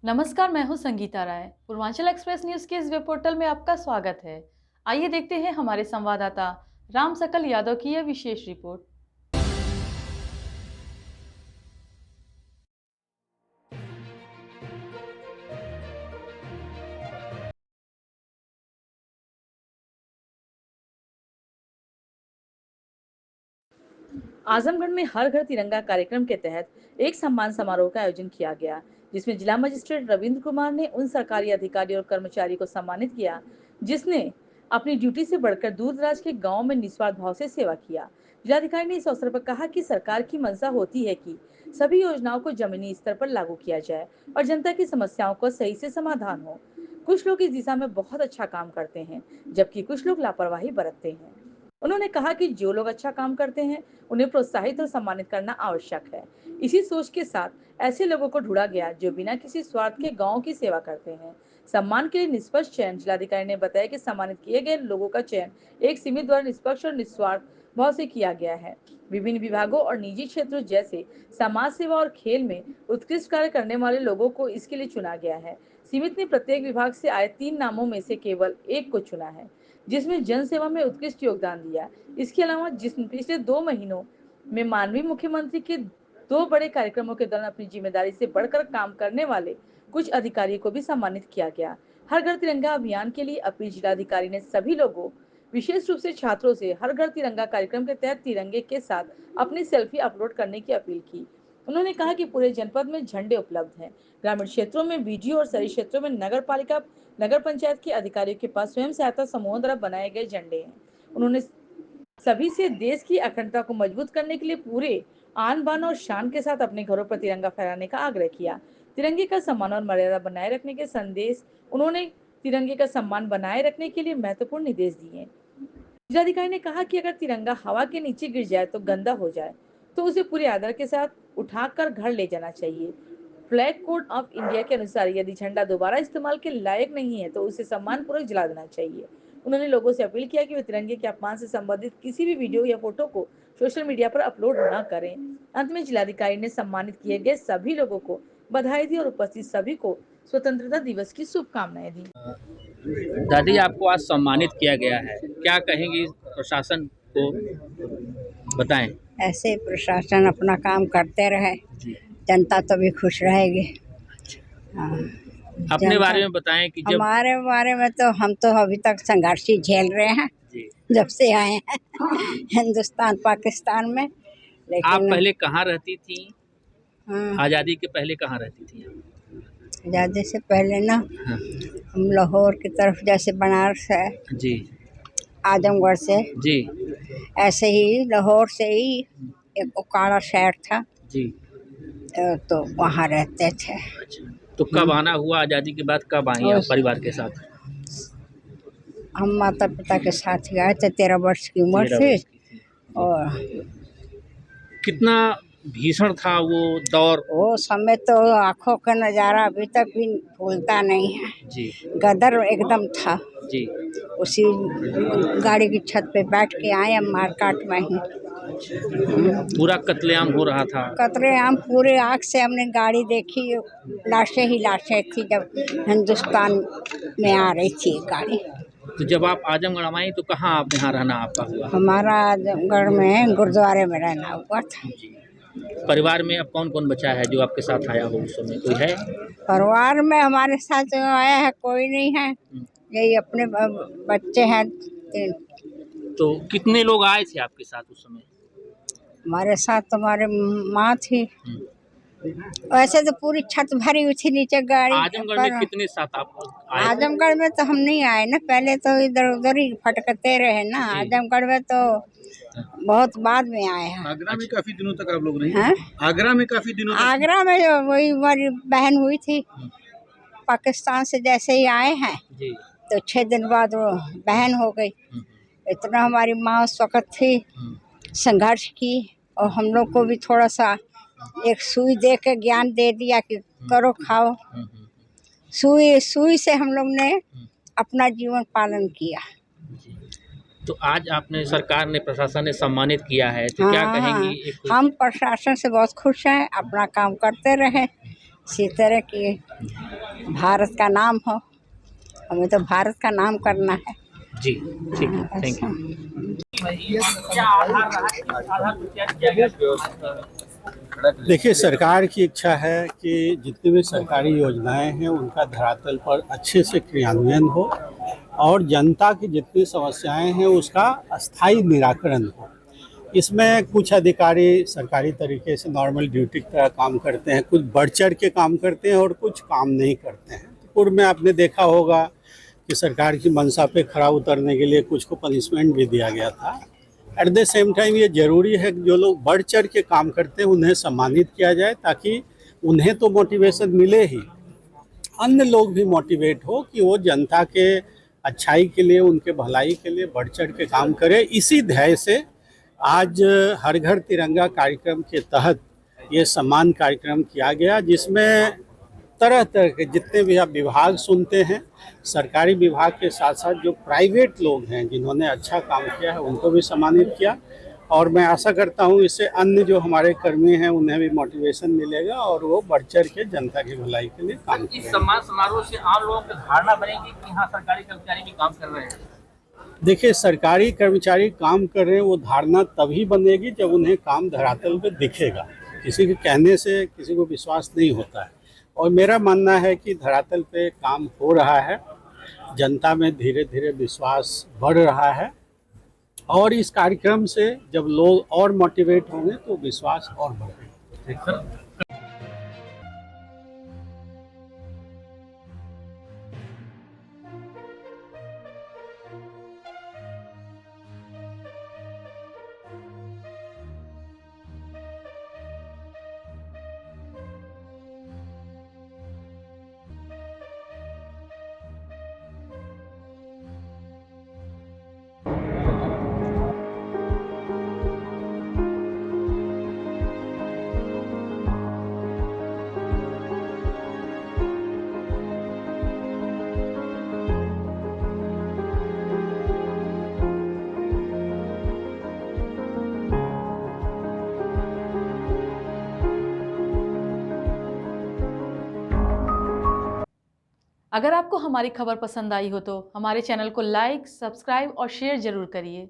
नमस्कार, मैं हूं संगीता राय। पूर्वांचल एक्सप्रेस न्यूज के इस वेब पोर्टल में आपका स्वागत है। आइए देखते हैं हमारे संवाददाता राम सकल यादव की यह विशेष रिपोर्ट। आजमगढ़ में हर घर तिरंगा कार्यक्रम के तहत एक सम्मान समारोह का आयोजन किया गया, जिसमें जिला मजिस्ट्रेट रविंद्र कुमार ने उन सरकारी अधिकारी और कर्मचारी को सम्मानित किया जिसने अपनी ड्यूटी से बढ़कर दूर दराज के गाँव में निस्वार्थ भाव से सेवा किया। जिलाधिकारी ने इस अवसर पर कहा कि सरकार की मंशा होती है कि सभी योजनाओं को जमीनी स्तर पर लागू किया जाए और जनता की समस्याओं को सही से समाधान हो। कुछ लोग इस दिशा में बहुत अच्छा काम करते हैं, जबकि कुछ लोग लापरवाही बरतते हैं। उन्होंने कहा कि जो लोग अच्छा काम करते हैं उन्हें प्रोत्साहित और सम्मानित करना आवश्यक है। इसी सोच के साथ ऐसे लोगों को ढूंढा गया जो बिना किसी स्वार्थ के गांव की सेवा करते हैं। सम्मान के लिए निष्पक्ष चयन। जिलाधिकारी ने बताया कि सम्मानित किए गए लोगों का चयन एक समिति द्वारा निष्पक्ष और निस्वार्थ भाव से किया गया है। विभिन्न विभागों और निजी क्षेत्रों जैसे समाज सेवा और खेल में उत्कृष्ट कार्य करने वाले लोगों को इसके लिए चुना गया है। समिति ने प्रत्येक विभाग से आए 3 नामों में से केवल एक को चुना है, जिसमें जन सेवा में उत्कृष्ट योगदान दिया। इसके अलावा जिसने पिछले 2 महीनों में माननीय मुख्यमंत्री के 2 बड़े कार्यक्रमों के दौरान अपनी जिम्मेदारी से बढ़कर काम करने वाले कुछ अधिकारियों को भी सम्मानित किया गया। हर घर तिरंगा अभियान के लिए अपील जिलाधिकारी ने सभी लोगों, विशेष रूप से छात्रों से हर घर तिरंगा कार्यक्रम के तहत तिरंगे के साथ अपनी सेल्फी अपलोड करने की अपील की। उन्होंने कहा कि पूरे जनपद में झंडे उपलब्ध हैं। ग्रामीण क्षेत्रों में बीडीओ और शहरी क्षेत्रों में नगर पालिका, नगर पंचायत के अधिकारियों के पास स्वयं सहायता समूहों द्वारा बनाए गए झंडे हैं। उन्होंने सभी से देश की अखंडता को मजबूत करने के लिए पूरे आन बान और शान के साथ अपने घरों पर तिरंगा फहराने का आग्रह किया। तिरंगे का सम्मान और मर्यादा बनाए रखने के संदेश उन्होंने तिरंगे का सम्मान बनाए रखने के लिए महत्वपूर्ण निर्देश दिए। जिलाधिकारी ने कहा कि अगर तिरंगा हवा के नीचे गिर जाए तो गंदा हो जाए तो उसे पूरे आदर के साथ उठाकर घर ले जाना चाहिए। फ्लैग कोड ऑफ इंडिया के अनुसार यदि झंडा दोबारा इस्तेमाल के लायक नहीं है तो उसे सम्मानपूर्वक जला देना चाहिए। उन्होंने लोगों से अपील किया कि वे तिरंगे के अपमान से संबंधित किसी भी वीडियो या फोटो को सोशल मीडिया पर अपलोड न करें। अंत में जिलाधिकारी ने सम्मानित किए गए सभी लोगों को बधाई दी और उपस्थित सभी को स्वतंत्रता दिवस की शुभकामनाएं दी। दादी, आपको आज सम्मानित किया गया है, क्या कहेंगी प्रशासन को बताएं। ऐसे प्रशासन अपना काम करते रहे, जनता तो भी खुश रहेगी। अपने बारे में बताएं कि जब हमारे बारे में तो हम तो अभी तक संघर्ष ही झेल रहे हैं जब से आए हैं हिंदुस्तान पाकिस्तान में। लेकिन आप पहले कहाँ रहती थी? आज़ादी के पहले कहाँ रहती थी? आज़ादी से पहले ना हम लाहौर की तरफ, जैसे बनारस है जी, आजमगढ़ से जी, ऐसे ही लाहौर से ही एक उकाड़ा शहर था जी, तो वहाँ रहते थे। अच्छा, तो कब आना हुआ आज़ादी के बाद? कब आई आप परिवार के साथ? हम माता पिता के साथ ही आए थे, 13 वर्ष की उम्र थी। और कितना भीषण था वो दौर? वो समय तो आंखों का नज़ारा अभी तक भी भूलता नहीं है जी, गदर एकदम था जी, उसी गाड़ी की छत पे बैठ के आए हम मारकाट में ही। पूरा कत्लेआम हो रहा था। कतलेआम पूरे आँख से हमने गाड़ी देखी, लाशें ही लाशें थी जब हिंदुस्तान में आ रही थी गाड़ी। तो जब आप आजमगढ़ आई तो कहाँ आप यहाँ रहना आपका हुआ? हमारा आजमगढ़ में गुरुद्वारे में रहना हुआ था। परिवार में अब कौन कौन बचा है जो आपके साथ आया हो उस समय? कोई है परिवार में? हमारे साथ जो आया है कोई नहीं है, यही अपने बच्चे हैं 3। तो कितने लोग आए थे आपके साथ उस समय? हमारे साथ हमारे माँ थी। वैसे तो पूरी छत भरी हुई थी नीचे गाड़ी। आजमगढ़ में कितने साथ आप आए? आजमगढ़ में तो हम नहीं आए ना, पहले तो इधर उधर ही भटकते रहे ना। आजमगढ़ में तो बहुत बाद में आए हैं। आगरा में काफी दिनों तक आप लोग रही? हैं? आगरा में काफी दिनों तक? आगरा में जो वही हमारी बहन हुई थी, पाकिस्तान से जैसे ही आए हैं जी, तो 6 दिन बाद वो बहन हो गई। इतना हमारी माँ उस वक़्त थी, संघर्ष की, और हम लोग को भी थोड़ा सा एक सुई दे के ज्ञान दे दिया कि करो खाओ। सुई से हम लोग ने अपना जीवन पालन किया। तो आज आपने, सरकार ने, प्रशासन ने सम्मानित किया है, तो क्या कहेंगी? हम प्रशासन से बहुत खुश हैं, अपना काम करते रहे, इसी तरह की भारत का नाम हो, हमें तो भारत का नाम करना है। जी ठीक है, थैंक यू। क्या आधार रहा है, आधार पर क्या किया गया? देखिए, सरकार की इच्छा है कि जितनी भी सरकारी योजनाएं हैं उनका धरातल पर अच्छे से क्रियान्वयन हो और जनता की जितनी समस्याएं हैं उसका अस्थायी निराकरण हो। इसमें कुछ अधिकारी सरकारी तरीके से नॉर्मल ड्यूटी की तरह काम करते हैं, कुछ बढ़ चढ़ के काम करते हैं और कुछ काम नहीं करते हैं। पूर्व में आपने देखा होगा कि सरकार की मंशा पे खरा उतरने के लिए कुछ को पनिशमेंट भी दिया गया था। एट द सेम टाइम ये जरूरी है कि जो लोग बढ़ चढ़ के काम करते हैं उन्हें सम्मानित किया जाए, ताकि उन्हें तो मोटिवेशन मिले ही, अन्य लोग भी मोटिवेट हो कि वो जनता के अच्छाई के लिए, उनके भलाई के लिए बढ़ चढ़ के काम करें। इसी ध्येय से आज हर घर तिरंगा कार्यक्रम के तहत ये सम्मान कार्यक्रम किया गया, जिसमें तरह तरह के जितने भी आप विभाग सुनते हैं, सरकारी विभाग के साथ साथ जो प्राइवेट लोग हैं जिन्होंने अच्छा काम किया है उनको भी सम्मानित किया। और मैं आशा करता हूँ इससे अन्य जो हमारे कर्मी हैं उन्हें भी मोटिवेशन मिलेगा और वो बढ़ चढ़ के जनता की भलाई के लिए काम करेंगे। इस सम्मान समारोह से आम लोगों की धारणा बनेगी कि हाँ, सरकारी कर्मचारी भी काम कर रहे हैं। देखिए, सरकारी कर्मचारी काम कर रहे हैं वो धारणा तभी बनेगी जब उन्हें काम धरातल पे दिखेगा। किसी के कहने से किसी को विश्वास नहीं होता है, और मेरा मानना है कि धरातल पे काम हो रहा है, जनता में धीरे धीरे विश्वास बढ़ रहा है, और इस कार्यक्रम से जब लोग और मोटिवेट होंगे तो विश्वास और बढ़ेगा। अगर आपको हमारी खबर पसंद आई हो तो हमारे चैनल को लाइक, सब्सक्राइब और शेयर जरूर करिए।